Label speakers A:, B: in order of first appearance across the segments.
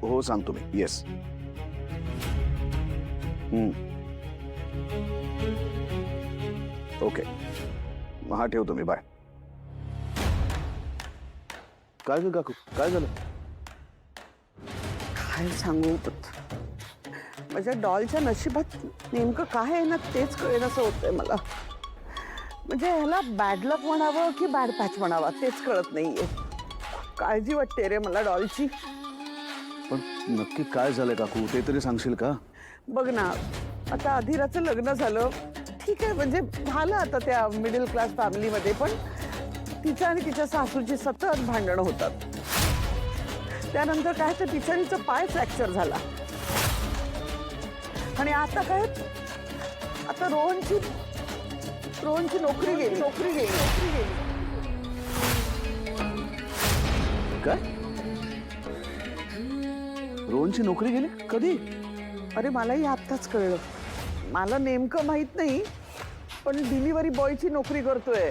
A: हो सांगतो मी. Yes. Okay. हा ठेवतो मी. बाय. काय ग काकू, काय झालं?
B: काय सांगू, माझ्या डॉलच्या नशिबात नेमकं काय आहे ना तेच कळेनासं होतंय मला. म्हणजे ह्याला बॅड लक म्हणावं की बॅड पॅच म्हणावा तेच कळत नाहीये. काळजी वाटते रे मला डॉलची.
A: पण नक्की काय झालंय काकू, ते तरी सांगशील का?
B: बघ ना, आता अधीराचं लग्न झालं, ठीक आहे, म्हणजे झालं आता त्या मिडल क्लास फॅमिलीमध्ये, पण तिच्या आणि तिच्या सासूची सतत भांडणं होतात. त्यानंतर काय तर बिचारीचा पाय फ्रॅक्चर झाला आणि आता काय, आता रोहनची नोकरी गेली.
A: काय? रोहनची नोकरी गेली? कधी?
B: अरे मलाही आत्ताच कळलं. मला नेमकं माहित नाही, पण डिलिव्हरी बॉयची नोकरी करतोय.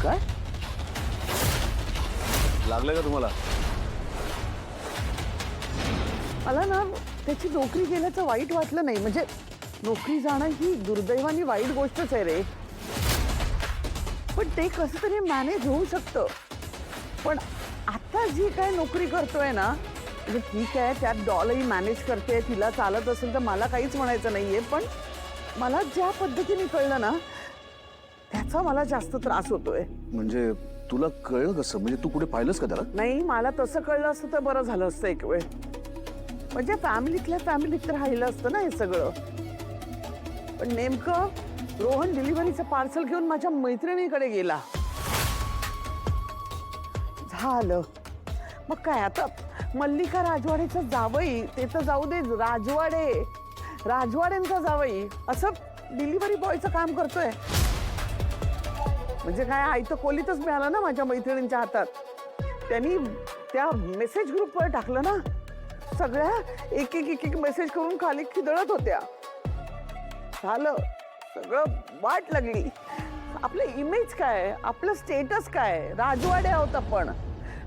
A: काय लागलं का तुम्हाला?
B: मला ना त्याची नोकरी गेल्याचं वाईट वाटलं नाही. म्हणजे नोकरी जाणं ही दुर्दैवानी वाईट गोष्टच आहे रे, पण ते कसं तरी मॅनेज होऊ शकतं. पण आता जी काय नोकरी करतोय ना, म्हणजे ठीक आहे, त्यात डॉलही मॅनेज करते, तिला चालत असेल तर मला काहीच म्हणायचं नाहीये, पण मला ज्या पद्धतीने कळलं ना त्याचा मला जास्त त्रास होतोय.
A: म्हणजे तुला कळलं कसं? म्हणजे तू कुठे पाहिलंस का त्याला?
B: नाही, मला तसं कळलं असतं तर बरं झालं असतं एक वेळ. म्हणजे फॅमिलीतल्या फॅमिलीत राहिलं असतं ना हे सगळं. पण नेमकं रोहन डिलिव्हरीचं पार्सल घेऊन माझ्या मैत्रिणीकडे गेला. झालं मग काय, आता मल्लिका राजवाडेचं जावई, ते तर जाऊ दे, राजवाड्यांचा जावई असं डिलिव्हरी बॉयचं काम करतोय. म्हणजे काय, आई तर कोलीतच मिळालं ना माझ्या मैत्रिणींच्या हातात. त्यांनी त्या मेसेज ग्रुपवर टाकलं ना, सगळ्या एक एक मेसेज करून खाली खिदळत होत्या. झालं सगळं, वाट लागली. आपलं इमेज काय, आपलं स्टेटस काय, राजवाडे आहोत आपण,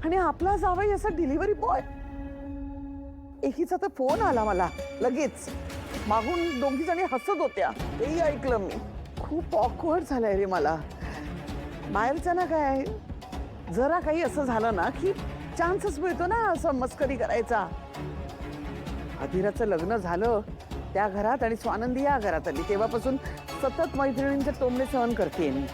B: आणि आपला जावई असा डिलिव्हरी बॉय. एकीचा तर फोन आला मला लगेच, मागून दोघी जणी हसत होत्या, तेही ऐकलं मी. खूप ऑकवर्ड झालंय रे मला. बाहेरचं ना काय, जरा काही असं झालं ना की चान्सच मिळतो ना असं मस्करी करायचा. अधीराचं लग्न झालं त्या घरात आणि स्वानंदी या घरात आली तेव्हापासून सतत मैत्रिणींचे टोमणे सहन करते मी.